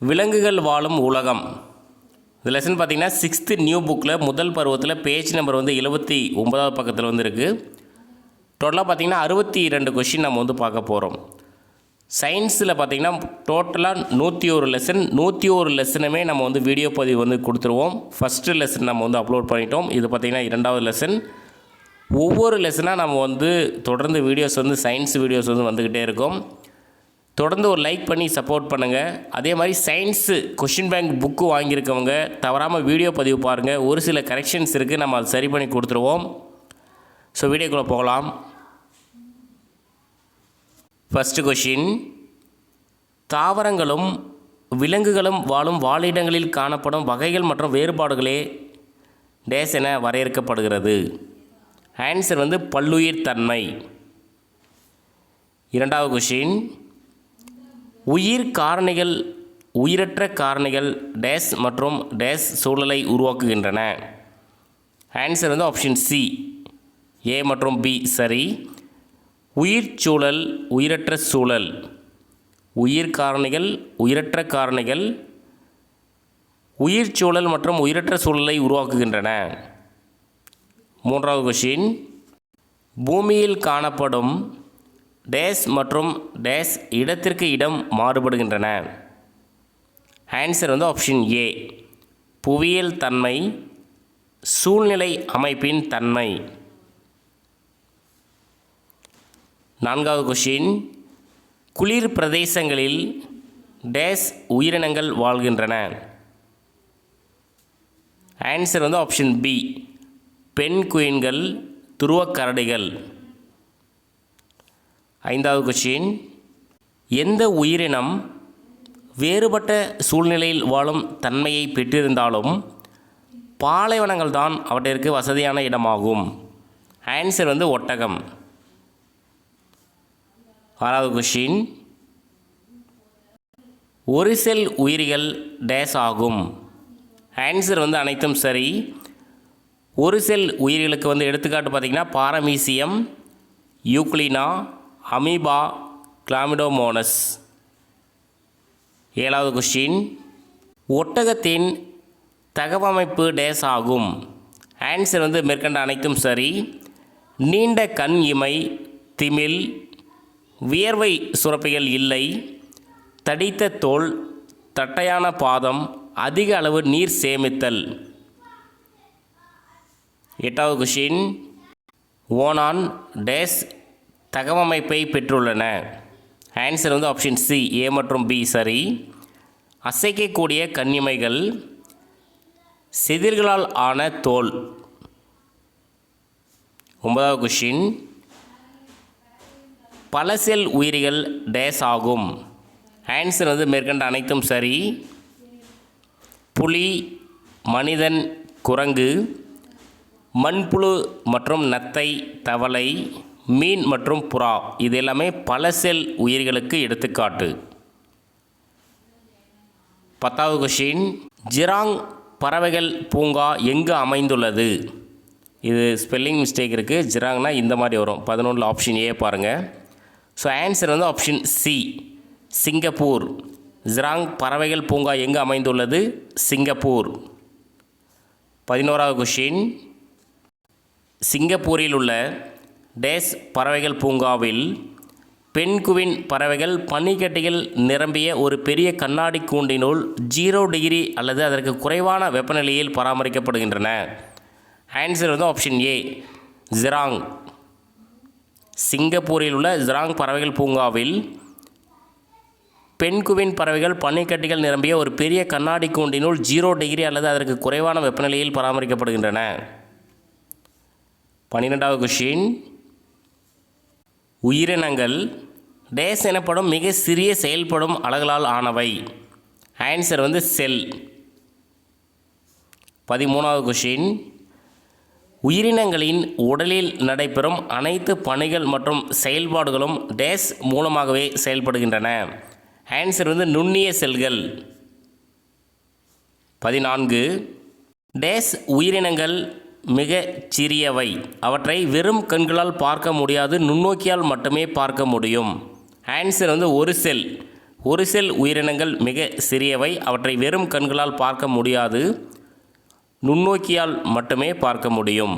விலங்குகள் வாழும் உலகம். இந்த லெசன் பார்த்திங்கன்னா 6th நியூ புக்கில் முதல் பருவத்தில் பேஜ் நம்பர் 79வது பக்கத்தில் இருக்குது. டோட்டலாக பார்த்திங்கன்னா 62 கொஷின் நம்ம பார்க்க போகிறோம். சயின்ஸில் பார்த்திங்கன்னா டோட்டலாக 101 லெசன். 101 லெசனுமே நம்ம வீடியோ பதிவு கொடுத்துருவோம். ஃபஸ்ட்டு லெசன் நம்ம அப்லோட் பண்ணிட்டோம். இது பார்த்திங்கன்னா 2வது லெசன். ஒவ்வொரு லெசனாக நம்ம தொடர்ந்து வீடியோஸ் சயின்ஸ் வீடியோஸ் வந்துக்கிட்டே இருக்கும். தொடர்ந்து ஒரு லைக் பண்ணி சப்போர்ட் பண்ணுங்கள். அதே மாதிரி சயின்ஸு கொஷின் பேங்க் புக்கு வாங்கியிருக்கவங்க தவறாமல் வீடியோ பதிவு பாருங்கள். ஒரு சில கரெக்ஷன்ஸ் இருக்குது, நம்ம அதை சரி பண்ணி கொடுத்துருவோம். ஸோ வீடியோக்குள்ளே போகலாம். ஃபஸ்ட்டு கொஷின், தாவரங்களும் விலங்குகளும் வாழும் வாழிடங்களில் காணப்படும் வகைகள் மற்றும் வேறுபாடுகளே டேஸ் என வரையறுக்கப்படுகிறது. ஆன்சர் பல்லுயிர் தன்மை. இரண்டாவது கொஷின், உயிர் காரணிகள் உயிரற்ற காரணிகள் டேஸ் மற்றும் டேஸ் சூழலை உருவாக்குகின்றன. ஆன்சர் ஆப்ஷன் சி, ஏ மற்றும் பி சரி. உயிர் சூழல் உயிரற்ற சூழல். உயிர் காரணிகள் உயிரற்ற காரணிகள் உயிர் சூழல் மற்றும் உயிரற்ற சூழலை உருவாக்குகின்றன. மூன்றாவது கொஷின், பூமியில் காணப்படும் டேஸ் மற்றும் டேஸ் இடத்திற்கு இடம் மாறுபடுகின்றன. ஆன்சர் ஆப்ஷன் ஏ, புவியியல் தன்மை சூழ்நிலை அமைப்பின் தன்மை. நான்காவது கொஷின், குளிர் பிரதேசங்களில் டேஸ் உயிரினங்கள் வாழ்கின்றன. ஆன்சர் ஆப்ஷன் பி, பென்குயின்கள் துருவக்கரடிகள். ஐந்தாவது கொஷின், எந்த உயிரினம் வேறுபட்ட சூழ்நிலையில் வாழும் தன்மையை பெற்றிருந்தாலும் பாலைவனங்கள் தான் அவற்றிற்கு வசதியான இடமாகும். ஆன்சர் ஒட்டகம். ஆறாவது கொஷின், ஒரு செல் உயிரிகள் டேஸ் ஆகும். ஆன்சர் அனைத்தும் சரி. ஒரு செல் உயிரிகளுக்கு எடுத்துக்காட்டு பார்த்திங்கன்னா பாரமீசியம், யூக்ளினா, அமீபா, கிளாமிடோமோனஸ். ஏழாவது கொஷின், ஒட்டகத்தின் தகவமைப்பு டேஸ் ஆகும். ஆன்சர் மேற்கண்ட அனைத்தும் சரி. நீண்ட கண் இமை, திமில், வியர்வை சுரப்பிகள் இல்லை, தடித்த தோல், தட்டையான பாதம், அதிக அளவு நீர் சேமித்தல். எட்டாவது கொஷின், ஓணான் டேஸ் தகவமைப்பை பெற்றுள்ளன. ஆன்சர் ஆப்ஷன் சி, ஏ மற்றும் பி சரி. அசைக்கக்கூடிய கண்ணிமைகள், செதில்களால் ஆன தோல். ஒன்பதாவது கொஷின், பல செல் உயிரிகள் டேஸ் ஆகும். ஆன்சர் மேற்கண்ட அனைத்தும் சரி. புலி, மனிதன், குரங்கு, மண்புழு மற்றும் நத்தை, தவளை, மீன் மற்றும் புறா இது எல்லாமே பல செல் உயிர்களுக்கு எடுத்துக்காட்டு. பத்தாவது கொஷின், ஜிராங் பறவைகள் பூங்கா எங்கு அமைந்துள்ளது? இது ஸ்பெல்லிங் மிஸ்டேக் இருக்குது. ஜிராங்னா இந்த மாதிரி வரும். 11 ஆப்ஷன் ஏ பாருங்கள். So answer option C, Singapore. Jurong பறவைகள் பூங்கா எங்கு அமைந்துள்ளது? சிங்கப்பூர். 11வது கொஷின், சிங்கப்பூரில் உள்ள டேஸ் பறவைகள் பூங்காவில் பென்குவின் பறவைகள் பனிக்கட்டிகள் நிரம்பிய ஒரு பெரிய கண்ணாடி கூண்டினுள் 0 டிகிரி அல்லது அதற்கு குறைவான வெப்பநிலையில் பராமரிக்கப்படுகின்றன. Answer option A, Jurong. சிங்கப்பூரில் உள்ள ஜிராங் பறவைகள் பூங்காவில் பென்குவின் பறவைகள் பனிக்கட்டிகள் நிரம்பிய ஒரு பெரிய கண்ணாடி கூண்டினுள் 0 டிகிரி அல்லது அதற்கு குறைவான வெப்பநிலையில் பராமரிக்கப்படுகின்றன. 12வது கொஷின், உயிரினங்கள் டேஸ் எனப்படும் மிக சிறிய செயல்படும் அலகுகளால் ஆனவை. ஆன்சர் செல். 13வது கொஷின், உயிரினங்களின் உடலில் நடைபெறும் அனைத்து பணிகள் மற்றும் செயல்பாடுகளும் டேஸ் மூலமாகவே செயல்படுகின்றன. ஆன்சர் நுண்ணிய செல்கள். 14, டேஸ் உயிரினங்கள் மிக சிறியவை. அவற்றை வெறும் கண்களால் பார்க்க முடியாது, நுண்ணோக்கியால் மட்டுமே பார்க்க முடியும். ஆன்சர் ஒரு செல். ஒரு செல் உயிரினங்கள் மிக சிறியவை, அவற்றை வெறும் கண்களால் பார்க்க முடியாது, நுண்ணோக்கியால் மட்டுமே பார்க்க முடியும்.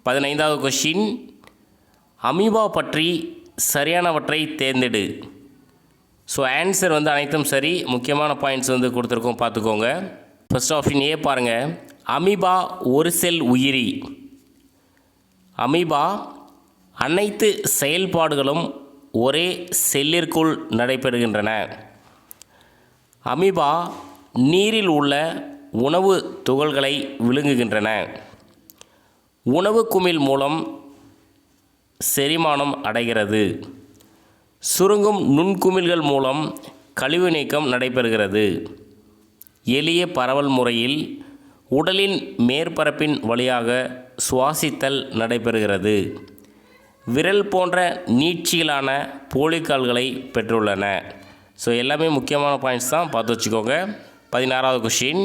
15வது கொஷின், அமீபா பற்றி சரியானவற்றை தேர்ந்தெடு. ஸோ ஆன்சர் வந்து அனைத்தும் சரி. முக்கியமான பாயிண்ட்ஸ் வந்து கொடுத்துருக்கோம், பார்த்துக்கோங்க. ஃபர்ஸ்ட் ஆப்ஷன் ஏ பாருங்கள். அமீபா ஒரு செல் உயிரி. அமீபா அனைத்து செயல்பாடுகளும் ஒரே செல்லிற்குள் நடைபெறுகின்றன. அமீபா நீரில் உள்ள உணவு துகள்களை விழுங்குகின்றன. உணவு குமிழ் மூலம் செரிமானம் அடைகிறது. சுருங்கும் நுண்குமிழ்கள் மூலம் கழிவு நீக்கம் நடைபெறுகிறது. எளிய பரவல் முறையில் உடலின் மேற்பரப்பின் வழியாக சுவாசித்தல் நடைபெறுகிறது. விரல் போன்ற நீட்சியிலான போலிக்கால்களை பெற்றுள்ளன. ஸோ எல்லாமே முக்கியமான பாயிண்ட்ஸ் தான், பார்த்து வச்சுக்கோங்க. 16வது கொஷின்,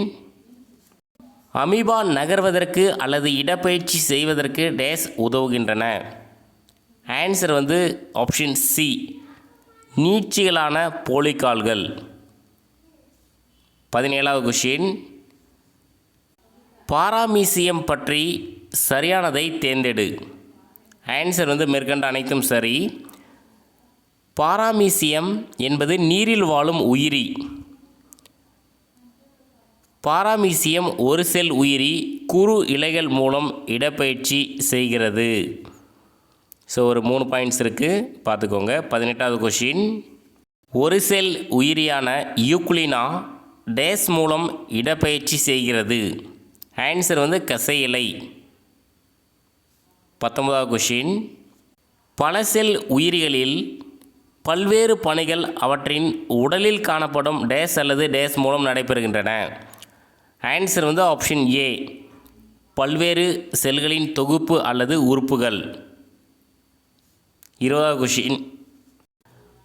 அமீபா நகர்வதற்கு அல்லது இடப்பெயர்ச்சி செய்வதற்கு டேஸ் உதவுகின்றன. ஆன்சர் வந்து ஆப்ஷன் சி, நீட்சிகளான போலிக்கால்கள். 17வது கொஷின், பாராமீசியம் பற்றி சரியானதை தேர்ந்தெடு. ஆன்சர் வந்து மேற்கண்ட அனைத்தும் சரி. பாராமீசியம் என்பது நீரில் வாழும் உயிரி. பாராமீசியம் ஒரு செல் உயிரி, குறு இலைகள் மூலம் இடப்பெயர்ச்சி செய்கிறது. ஸோ ஒரு 3 பாயிண்ட்ஸ் இருக்குது, பார்த்துக்கோங்க. 18வது கொஷின், ஒரு செல் உயிரியான யூக்ளினா டேஸ் மூலம் இடப்பெயர்ச்சி செய்கிறது. ஆன்சர் வந்து கசை இலை. 19வது கொஷின், பல செல் உயிரிகளில் பல்வேறு பணிகள் அவற்றின் உடலில் காணப்படும் டேஸ் அல்லது டேஸ் மூலம் நடைபெறுகின்றன. ஆன்சர் வந்து ஆப்ஷன் ஏ, பல்வேறு செல்களின் தொகுப்பு அல்லது உறுப்புகள். 20வது கொஷின்,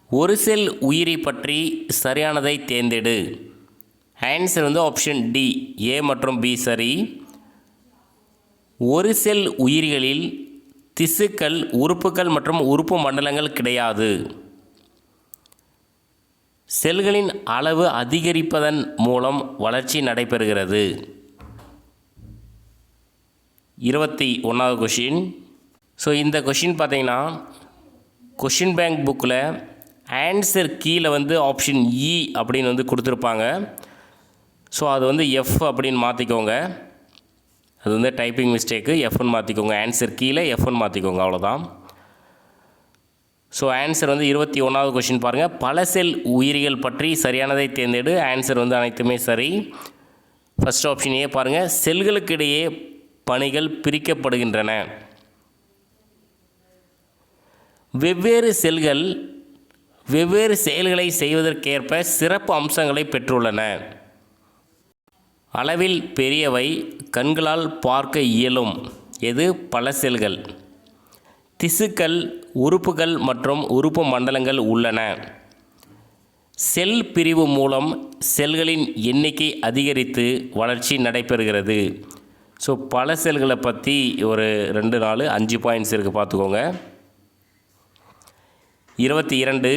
ஒரு செல் உயிரி பற்றி சரியானதை தேர்ந்தெடு. ஆன்சர் வந்து ஆப்ஷன் டி, ஏ மற்றும் பி சரி. ஒரு செல் உயிரிகளில் திசுக்கள், உறுப்புகள் மற்றும் உறுப்பு மண்டலங்கள் கிடையாது. செல்களின் அளவு அதிகரிப்பதன் மூலம் வளர்ச்சி நடைபெறுகிறது. 21வது கொஷின். ஸோ இந்த கொஷின் பார்த்தீங்கன்னா கொஷின் பேங்க் புக்கில் ஆன்சர் கீழே வந்து ஆப்ஷன் இ அப்படின்னு வந்து கொடுத்துருப்பாங்க. ஸோ அது வந்து எஃப் அப்படின்னு மாற்றிக்கோங்க. அது வந்து டைப்பிங் மிஸ்டேக்கு, எஃப்னு மாற்றிக்கோங்க. ஆன்சர் கீழே எஃப்னு மாற்றிக்கோங்க, அவ்வளோதான். ஸோ ஆன்சர் வந்து 21வது கொஷின் பாருங்கள். பல செல் உயிரிகள் பற்றி சரியானதை தேர்ந்தெடு. ஆன்சர் வந்து அனைத்துமே சரி. ஃபர்ஸ்ட் ஆப்ஷன் ஏ பாருங்கள். செல்களுக்கிடையே பணிகள் பிரிக்கப்படுகின்றன. வெவ்வேறு செல்கள் வெவ்வேறு செயல்களை செய்வதற்கேற்ப சிறப்பு அம்சங்களை பெற்றுள்ளன. அளவில் பெரியவை, கண்களால் பார்க்க இயலும். எது? பல செல்கள். திசுக்கள், உறுப்புகள் மற்றும் உறுப்பு மண்டலங்கள் உள்ளன. செல் பிரிவு மூலம் செல்களின் எண்ணிக்கை அதிகரித்து வளர்ச்சி நடைபெறுகிறது. ஸோ பல செல்களை பற்றி ஒரு 2 4 5 பாயிண்ட்ஸ் இருக்குது, பார்த்துக்கோங்க. 22,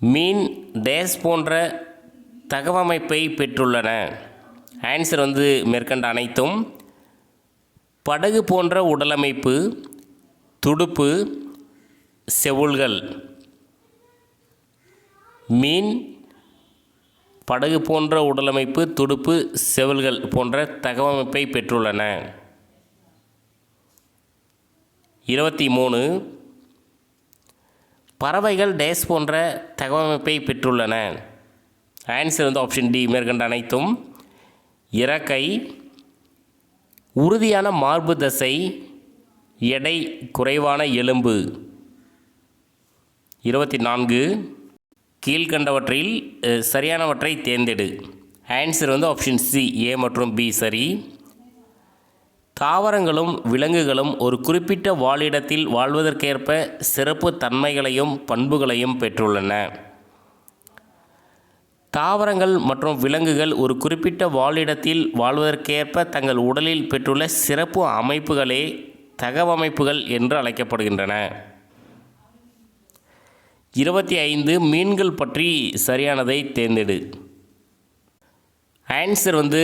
மீன் டேஸ் போன்ற தகவமைப்பை பெற்றுள்ளன. ஆன்சர் வந்து மேற்கண்ட அனைத்தும். படகு போன்ற உடலமைப்பு, துடுப்பு, செவுள்கள். மீன் படகு போன்ற உடலமைப்பு, துடுப்பு, செவுள்கள் போன்ற தகவமைப்பை பெற்றுள்ளன. 23, பறவைகள் டேஸ் போன்ற தகவமைப்பை பெற்றுள்ளன. ஆன்சர் வந்து ஆப்ஷன் டி, மேற்கண்ட அனைத்தும். இறக்கை, உறுதியான மார்பு தசை, எடை குறைவான எலும்பு. 24, கீழ்கண்டவற்றில் சரியானவற்றை தேர்ந்தெடு. ஆன்சர் வந்து ஆப்ஷன் சி, ஏ மற்றும் பி சரி. தாவரங்களும் விலங்குகளும் ஒரு குறிப்பிட்ட வாழிடத்தில் வாழ்வதற்கேற்ப சிறப்பு தன்மைகளையும் பண்புகளையும் பெற்றுள்ளன. தாவரங்கள் மற்றும் விலங்குகள் ஒரு குறிப்பிட்ட வாழிடத்தில் வாழ்வதற்கேற்ப தங்கள் உடலில் பெற்றுள்ள சிறப்பு அமைப்புகளே தகவமைப்புகள் என்று அழைக்கப்படுகின்றன. 25 மீன்கள் பற்றி சரியானதை தேர்ந்தெடு. ஆன்சர் வந்து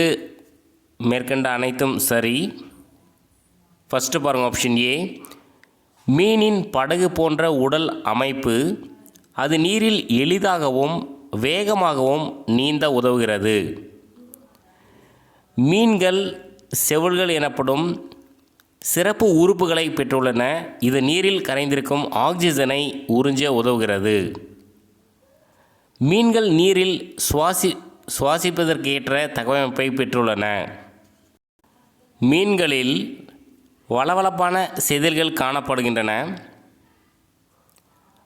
மேற்கண்ட அனைத்தும் சரி. ஃபஸ்ட்டு பாருங்கள், ஆப்ஷன் ஏ. மீனின் படகு போன்ற உடல் அமைப்பு அது நீரில் எளிதாகவும் வேகமாகவும் நீந்த உதவுகிறது. மீன்கள் செவுள்கள் எனப்படும் சிறப்பு உறுப்புகளை பெற்றுள்ளன. இது நீரில் கரைந்திருக்கும் ஆக்சிஜனை உறிஞ்ச உதவுகிறது. மீன்கள் நீரில் சுவாசிப்பதற்கேற்ற தகவமைப்பை பெற்றுள்ளன. மீன்களில் வளவளப்பான செதில்கள் காணப்படுகின்றன.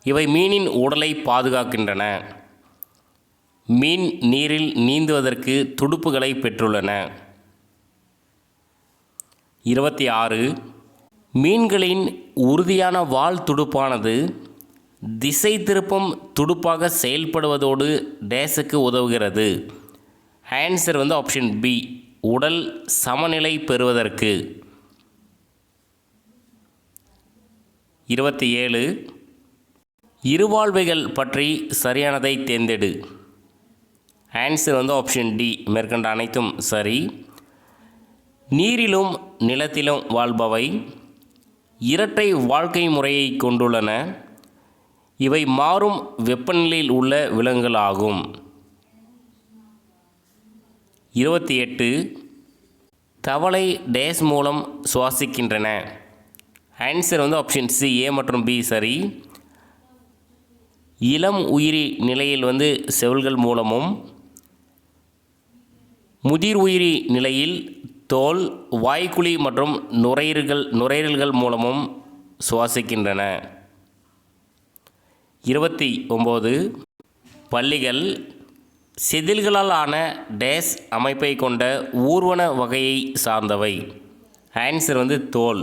இவை மீனின் உடலை பாதுகாக்கின்றன. மீன் நீரில் நீந்துவதற்கு துடுப்புகளை பெற்றுள்ளன. 26. மீன்களின் உறுதியான வால் துடுப்பானது திசை திருப்பும் துடுப்பாக செயல்படுவதோடு டேஸுக்கு உதவுகிறது. ஆன்சர் வந்து ஆப்ஷன் பி, உடல் சமநிலை பெறுவதற்கு. 27. இருவாழ்வைகள் பற்றி சரியானதை தேர்ந்தெடு. ஆன்சர் வந்து ஆப்ஷன் டி, மேற்கண்ட அனைத்தும் சரி. நீரிலும் நிலத்திலும் வாழ்பவை இரட்டை வாழ்க்கை முறையை கொண்டுள்ளன. இவை மாறும் வெப்பநிலையில் உள்ள விலங்குகள் ஆகும். 28. தவளை டேஸ் மூலம் சுவாசிக்கின்றன. ஆன்சர் வந்து ஆப்ஷன் சி, ஏ மற்றும் பி சரி. இளம் உயிரி நிலையில் வந்து செவுள்கள் மூலமும், முதிர் உயிரி நிலையில் தோல், வாய்க்குழி மற்றும் நுரையீரல்கள் மூலமும் சுவாசிக்கின்றன. 29. பல்லிகள் செதில்களால் ஆன டேஸ் அமைப்பை கொண்ட ஊர்வன வகையை சார்ந்தவை. ஆன்சர் வந்து தோல்.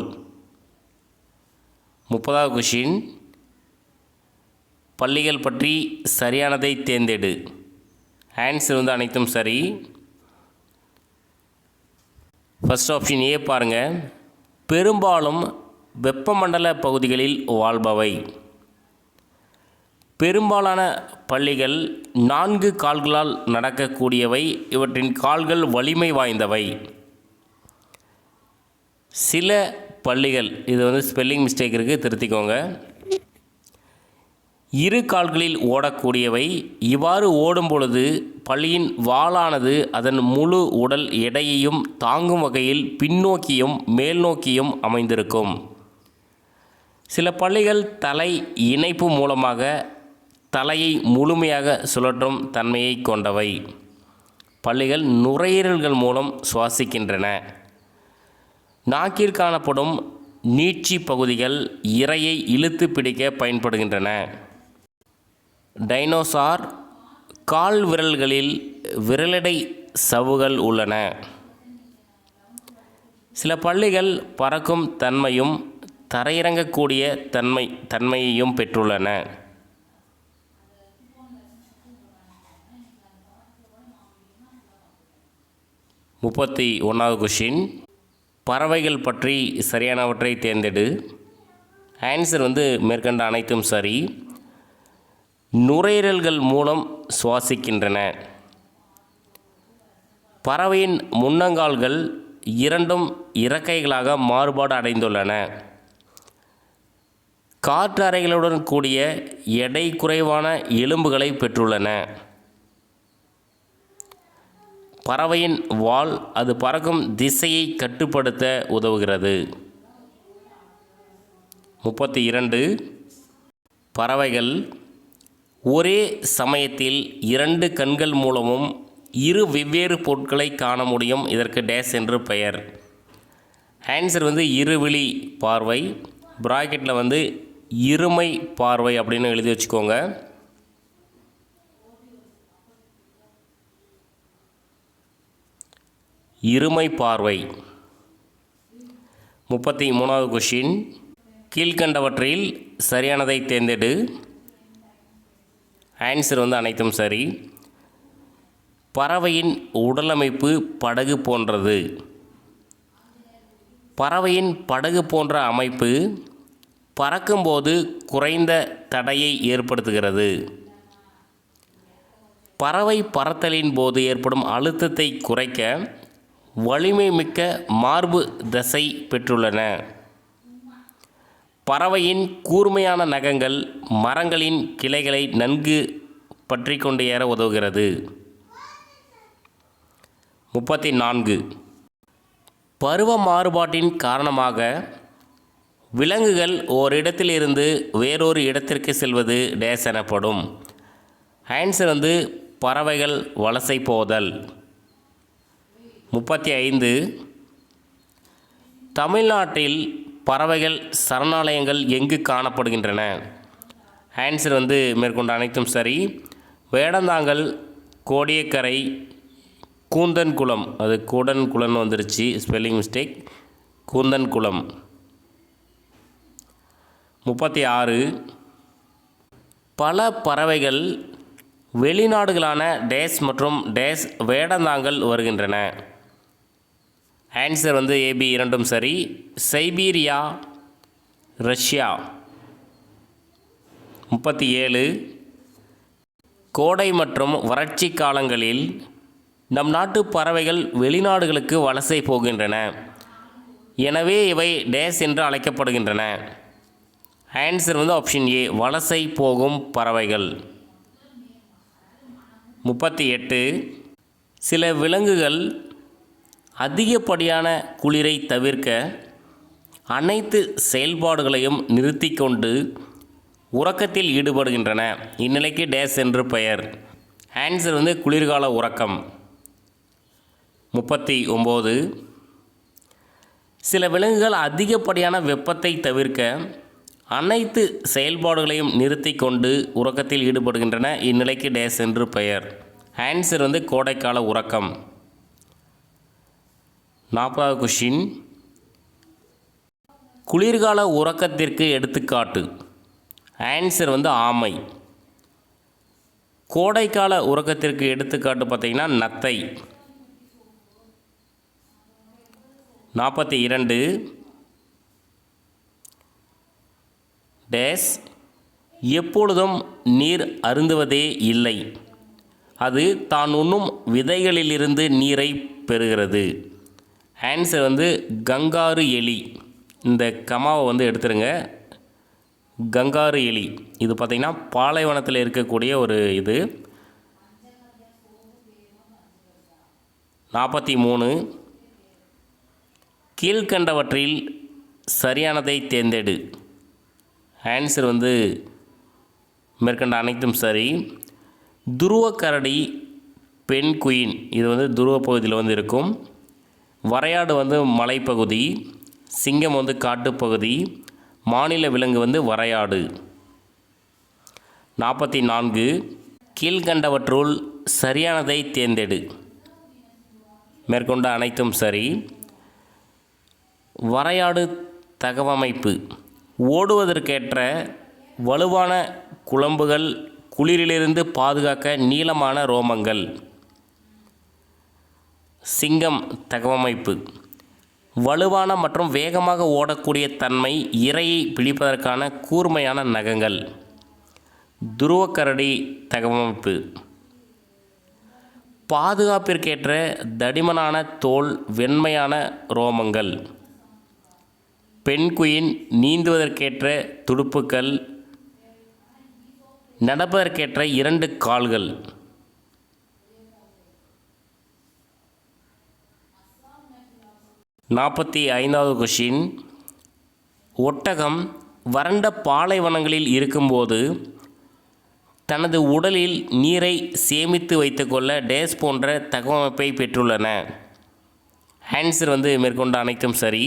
30வது கொஷின். பல்லிகள் பற்றி சரியானதை தேர்ந்தெடு. ஆன்சர் வந்து அனைத்தும் சரி. ஃபர்ஸ்ட் ஆப்ஷன் ஏ பாருங்கள். பெரும்பாலும் வெப்பமண்டல பகுதிகளில் வாழ்பவை. பெரும்பாலான பல்லிகள் 4 கால்களால் நடக்கக்கூடியவை. இவற்றின் கால்கள் வலிமை வாய்ந்தவை. சில பல்லிகள், இது வந்து ஸ்பெல்லிங் மிஸ்டேக் இருக்குது, திருத்திக்கோங்க, 2 கால்களில் ஓடக்கூடியவை. இவ்வாறு ஓடும் பொழுது பல்லியின் வாலானது அதன் முழு உடல் எடையையும் தாங்கும் வகையில் பின்னோக்கியும் மேல் நோக்கியும் அமைந்திருக்கும். சில பல்லிகள் தலை இணைப்பு மூலமாக தலையை முழுமையாக சுழற்றும் தன்மையை கொண்டவை. பல்லிகள் நுரையீரல்கள் மூலம் சுவாசிக்கின்றன. நாக்கில் காணப்படும் நீட்சி பகுதிகள் இரையை இழுத்து பிடிக்க பயன்படுகின்றன. டைனோசார் கால் விரல்களில் விரலடை சவ்வுகள் உள்ளன. சில பல்லிகள் பறக்கும் தன்மையும் தரையிறங்கக்கூடிய தன்மையையும் பெற்றுள்ளன. 31வது கொஷின். பறவைகள் பற்றி சரியானவற்றை தேர்ந்தெடு. ஆன்சர் வந்து மேற்கண்ட அனைத்தும் சரி. நுரையீரல்கள் மூலம் சுவாசிக்கின்றன. பறவையின் முன்னங்கால்கள் இரண்டும் இறக்கைகளாக மாறுபாடு அடைந்துள்ளன. காற்றறைகளுடன் கூடிய எடை குறைவான எலும்புகளை பெற்றுள்ளன. பறவையின் வால் அது பறக்கும் திசையை கட்டுப்படுத்த உதவுகிறது. 32. பறவைகள் ஒரே சமயத்தில் 2 கண்கள் மூலமும் 2 வெவ்வேறு பொருட்களை காண முடியும். இதற்கு டேஸ் என்று பெயர். ஆன்சர் வந்து இருவிழி பார்வை. பிராக்கெட்டில் வந்து இருமை பார்வை அப்படின்னு எழுதி வச்சுக்கோங்க. இருமை பார்வை. 33வது கொஷின். கீழ்கண்டவற்றில் சரியானதை தேர்ந்தெடு. ஆன்சர் வந்து அனைத்தும் சரி. பறவையின் உடலமைப்பு படகு போன்றது. பறவையின் படகு போன்ற அமைப்பு பறக்கும்போது குறைந்த தடையை ஏற்படுத்துகிறது. பறவை பறத்தலின் போது ஏற்படும் அழுத்தத்தை குறைக்க வலிமை மிக்க மார்பு தசை பெற்றுள்ளன. பறவையின் கூர்மையான நகங்கள் மரங்களின் கிளைகளை நன்கு பற்றி கொண்டு ஏற உதவுகிறது. 34. பருவ மாறுபாட்டின் காரணமாக விலங்குகள் ஓரிடத்திலிருந்து வேறொரு இடத்திற்கு செல்வது டேஸ் எனப்படும். ஆன்சர் பறவைகள் வலசை போதல். 35. தமிழ்நாட்டில் பறவைகள் சரணாலயங்கள் எங்கு காணப்படுகின்றன? ஆன்சர் மேற்கொண்ட அனைத்தும் சரி. வேடந்தாங்கல், கோடியக்கரை, கூந்தன்குளம், அது கூடன்குளம்னு வந்துருச்சு, ஸ்பெல்லிங் மிஸ்டேக், கூந்தன்குளம். 36. பல பறவைகள் வெளிநாடுகளான டேஸ் மற்றும் டேஸ் வேடந்தாங்கல் வருகின்றன. ஆன்சர் ஏபி இரண்டும் சரி. சைபீரியா, ரஷ்யா. 37. கோடை மற்றும் வறட்சி காலங்களில் நம் நாட்டு பறவைகள் வெளிநாடுகளுக்கு வலசை போகின்றன. எனவே இவை டேஸ் என்று அழைக்கப்படுகின்றன. ஆன்சர் ஆப்ஷன் ஏ, வலசை போகும் பறவைகள். 38. சில விலங்குகள் அதிகப்படியான குளிரை தவிர்க்க அனைத்து செயல்பாடுகளையும் நிறுத்தி கொண்டு உறக்கத்தில் ஈடுபடுகின்றன. இந்நிலைக்கு டேஸ் என்று பெயர். ஆன்சர் குளிர்கால உறக்கம். 39. சில விலங்குகள் அதிகப்படியான வெப்பத்தை தவிர்க்க அனைத்து செயல்பாடுகளையும் நிறுத்தி கொண்டு உறக்கத்தில் ஈடுபடுகின்றன. இந்நிலைக்கு டேஸ் என்று பெயர். ஆன்சர் கோடைக்கால உறக்கம். 40வது கொஷின். குளிர்கால உறக்கத்திற்கு எடுத்துக்காட்டு. ஆன்சர் ஆமை. கோடைக்கால உறக்கத்திற்கு எடுத்துக்காட்டு பார்த்திங்கன்னா நத்தை. 42. டேஸ் எப்பொழுதும் நீர் அருந்துவதே இல்லை. அது தான் உண்ணும் விதைகளிலிருந்து நீரை பெறுகிறது. ஆன்சர் கங்காரு எலி. இந்த கமாவை எடுத்துருங்க. கங்காரு எலி இது பார்த்திங்கன்னா பாலைவனத்தில் இருக்கக்கூடிய ஒரு இது. 43. கீழ்கண்டவற்றில் சரியானதை தேர்ந்தெடு. ஆன்சர் மேற்கண்ட அனைத்தும் சரி. துருவக்கரடி பெண் குயின் இது துருவ பகுதியில் இருக்கும். வரையாடு மலைப்பகுதி. சிங்கம் காட்டுப்பகுதி. மாநில விலங்கு வரையாடு. 44. கீழ்கண்டவற்றுள் சரியானதை தேர்ந்தெடு. மேற்கொண்ட அனைத்தும் சரி. வரையாடு தகவமைப்பு. ஓடுவதற்கேற்ற வலுவான குளம்புகள், குளிரிலிருந்து பாதுகாக்க நீளமான ரோமங்கள். சிங்கம் தகவமைப்பு. வலுவான மற்றும் வேகமாக ஓடக்கூடிய தன்மை, இரையை பிடிப்பதற்கான கூர்மையான நகங்கள். துருவக்கரடி தகவமைப்பு. பாதுகாப்பிற்கேற்ற தடிமனான தோல், வெண்மையான ரோமங்கள். பெண் குயின் நீந்துவதற்கேற்ற துடுப்புக்கள், நடப்பதற்கேற்ற 2 கால்கள். 45வது கொஷின். ஒட்டகம் வறண்ட பாலைவனங்களில் இருக்கும்போது தனது உடலில் நீரை சேமித்து வைத்துக்கொள்ள டேஸ் போன்ற தகவமைப்பை பெற்றுள்ளன. ஆன்சர் மேற்கொண்ட அனைத்தும் சரி.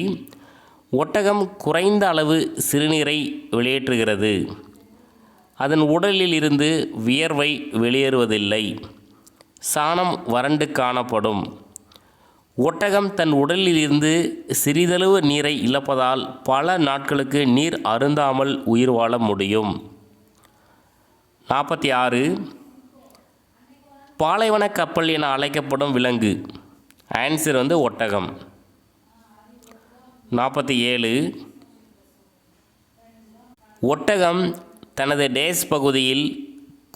ஒட்டகம் குறைந்த அளவு சிறுநீரை வெளியேற்றுகிறது. அதன் உடலில் இருந்து வியர்வை வெளியேறுவதில்லை. சாணம் வறண்டு காணப்படும். ஒட்டகம் தன் உடலில் இருந்து சிறிதளவு நீரை இழப்பதால் பல நாட்களுக்கு நீர் அருந்தாமல் உயிர் வாழ முடியும். 46. பாலைவன கப்பல் என அழைக்கப்படும் விலங்கு. ஆன்சர் ஒட்டகம். 47. ஒட்டகம் தனது டேஸ் பகுதியில்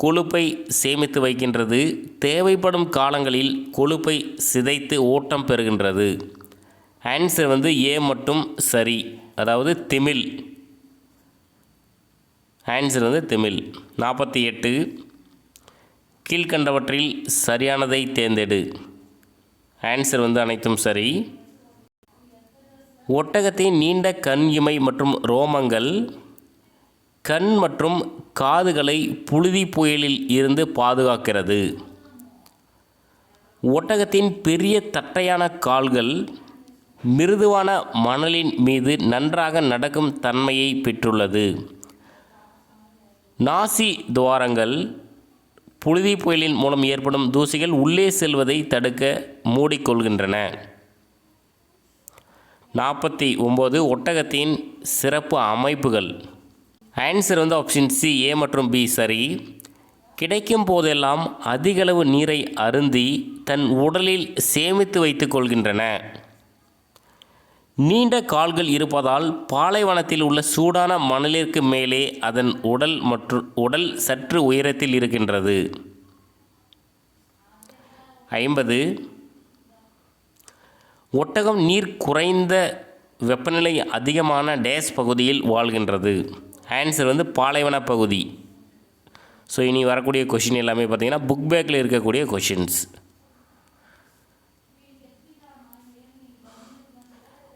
கொழுப்பை சேமித்து வைக்கின்றது. தேவைப்படும் காலங்களில் கொழுப்பை சிதைத்து ஓட்டம் பெறுகின்றது. ஆன்சர் ஏ மட்டும் சரி, அதாவது திமில். ஆன்சர் திமில். 48. கீழ்கண்டவற்றில் சரியானதை தேர்ந்தெடு. ஆன்சர் அனைத்தும் சரி. ஒட்டகத்தின் நீண்ட கண் இமை மற்றும் ரோமங்கள் கண் மற்றும் காதுகளை புழுதி புயலில் இருந்து பாதுகாக்கிறது. ஒட்டகத்தின் பெரிய தட்டையான கால்கள் மிருதுவான மணலின் மீது நன்றாக நடக்கும் தன்மையை பெற்றுள்ளது. நாசி துவாரங்கள் புழுதி புயலின் மூலம் ஏற்படும் தூசிகள் உள்ளே செல்வதை தடுக்க மூடிக்கொள்கின்றன. 49. ஒட்டகத்தின் சிறப்பு அமைப்புகள். ஆன்சர் ஆப்ஷன் சி, ஏ மற்றும் பி சரி. கிடைக்கும் போதெல்லாம் அதிகளவு நீரை அருந்தி தன் உடலில் சேமித்து வைத்துக் கொள்கின்றன. நீண்ட கால்கள் இருப்பதால் பாலைவனத்தில் உள்ள சூடான மணலிற்கு மேலே அதன் உடல் சற்று உயரத்தில் இருக்கின்றது. 50. ஒட்டகம் நீர் குறைந்த வெப்பநிலை அதிகமான டேஸ் பகுதியில் வாழ்கின்றது. ஆன்சர் பாலைவன பகுதி. ஸோ இனி வரக்கூடிய கொஷின் எல்லாமே பார்த்திங்கன்னா புக் பேக்கில் இருக்கக்கூடிய கொஷின்ஸ்.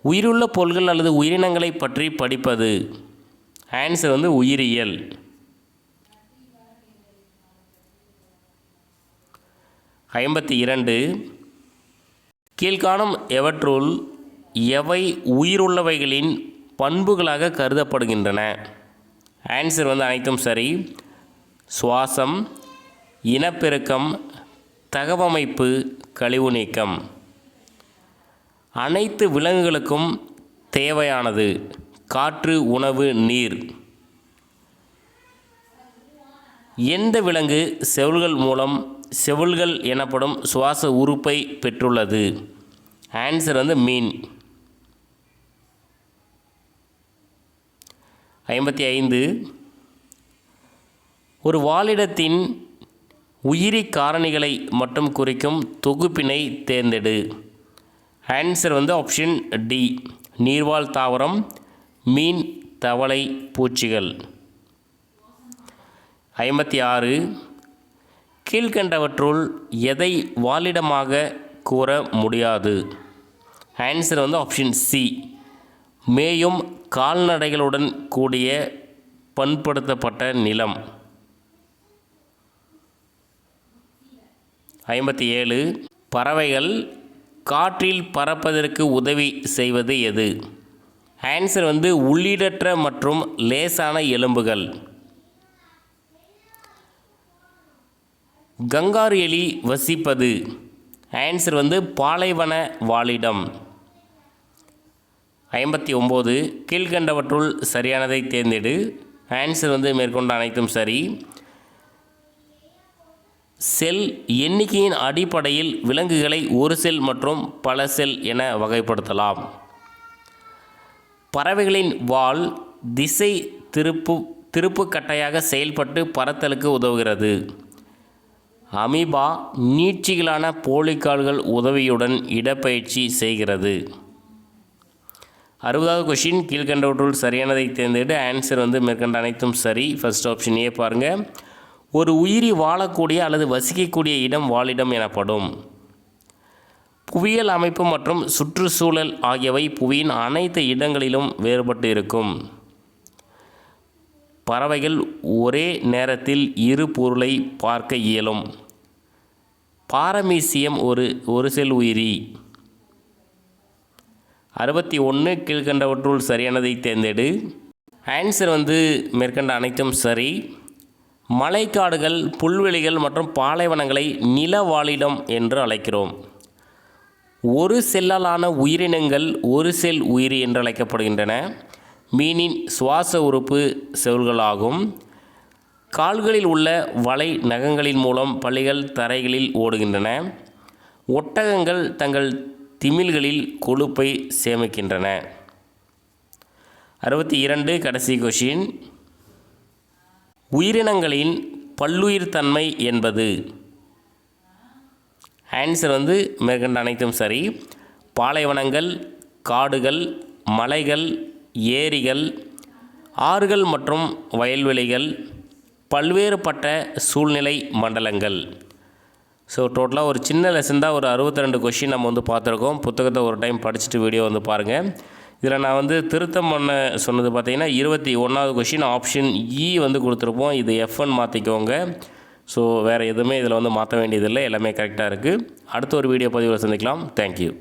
உயிருள்ள பொருள்கள் அல்லது உயிரினங்களை பற்றி படிப்பது. ஆன்சர் உயிரியல். 52. கீழ்காணும் எவற்றுள் எவை உயிருள்ளவைகளின் பண்புகளாக கருதப்படுகின்றன. ஆன்சர் அனைத்தும் சரி. சுவாசம், இனப்பெருக்கம், தகவமைப்பு, கழிவு நீக்கம். அனைத்து விலங்குகளுக்கும் தேவையானது காற்று, உணவு, நீர். எந்த விலங்கு செவில்கள் எனப்படும் சுவாச உறுப்பை பெற்றுள்ளது. ஆன்சர் மீன். 55. ஒரு வாழிடத்தின் உயிரி காரணிகளை மட்டும் குறிக்கும் தொகுப்பினை தேர்ந்தெடு. ஆன்சர் ஆப்ஷன் டி, நீர்வாழ் தாவரம், மீன், தவளை, பூச்சிகள். 56. கீழ்கண்டவற்றுள் எதை வாழிடமாக கூற முடியாது. ஆன்சர் ஆப்ஷன் சி, மேயும் கால்நடைகளுடன் கூடிய பண்படுத்தப்பட்ட நிலம். 57. பறவைகள் காற்றில் பறப்பதற்கு உதவி செய்வது எது. ஆன்சர் உள்ளீடற்ற மற்றும் லேசான எலும்புகள். கங்காரு எலி வசிப்பது. ஆன்சர் பாலைவன வாழிடம். 59. கீழ்கண்டவற்றுள் சரியானதை தேர்ந்தெடு. ஆன்சர் மேற்கொண்ட அனைத்தும் சரி. செல் எண்ணிக்கையின் அடிப்படையில் விலங்குகளை ஒரு செல் மற்றும் பல செல் என வகைப்படுத்தலாம். பறவைகளின் வால் திசை திருப்புக்கட்டையாக செயல்பட்டு பறத்தலுக்கு உதவுகிறது. அமீபா நீட்சிகளான போலிக்கால்கள் உதவியுடன் இடப்பயிற்சி செய்கிறது. 60வது கொஷின். கீழ்கண்டவற்றுள் சரியானதை தேர்ந்தெடு. ஆன்சர் மேற்கண்ட அனைத்தும் சரி. ஃபர்ஸ்ட் ஆப்ஷன் ஏ பாருங்கள். ஒரு உயிரி வாழக்கூடிய அல்லது வசிக்கக்கூடிய இடம் வாழிடம் எனப்படும். புவியியல் அமைப்பு மற்றும் சுற்றுச்சூழல் ஆகியவை புவியின் அனைத்து இடங்களிலும் வேறுபட்டு இருக்கும். பறவைகள் ஒரே நேரத்தில் இரு பொருளை பார்க்க இயலும். பாரமீசியம் ஒரு செல் உயிரி. 61. கீழ்கண்டவற்றுள் சரியானதை தேர்ந்தெடு. ஆன்சர் மேற்கண்ட அனைத்தும் சரி. மலைக்காடுகள், புல்வெளிகள் மற்றும் பாலைவனங்களை நில வாழிடம் என்று அழைக்கிறோம். ஒரு செல்லாலான உயிரினங்கள் ஒரு செல் உயிரி என்று அழைக்கப்படுகின்றன. மீனின் சுவாச உறுப்பு செல்களாகும். கால்களில் உள்ள வலை நகங்களின் மூலம் பல்லிகள் தரைகளில் ஓடுகின்றன. ஒட்டகங்கள் தங்கள் திமில்களில் கொழுப்பை சேமிக்கின்றன. 62. கடைசி கொஷின். உயிரினங்களின் பல்லுயிர் தன்மை என்பது. ஆன்சர் வந்து மேற்கண்ட அனைத்தும் சரி. பாலைவனங்கள், காடுகள், மலைகள், ஏரிகள், ஆறுகள் மற்றும் வயல்வெளிகள், பல்வேறுபட்ட சூழ்நிலை மண்டலங்கள். ஸோ டோட்டலாக ஒரு சின்ன லெசன் தான், ஒரு 62 கொஷின் நம்ம வந்து பார்த்துருக்கோம். புத்தகத்தை ஒரு டைம் படிச்சுட்டு வீடியோ வந்து பாருங்கள். இதில் நான் வந்து திருத்தம் பண்ண சொன்னது பார்த்தீங்கன்னா 21வது கொஷின் ஆப்ஷன் இ வந்து கொடுத்துருப்போம். இது எஃப்னு மாற்றிக்கோங்க. ஸோ வேறு எதுவுமே இதில் வந்து மாற்ற வேண்டியதில்லை, எல்லாமே கரெக்டாக இருக்குது. அடுத்த ஒரு வீடியோ பதிவில் சந்திக்கலாம். தேங்க்யூ.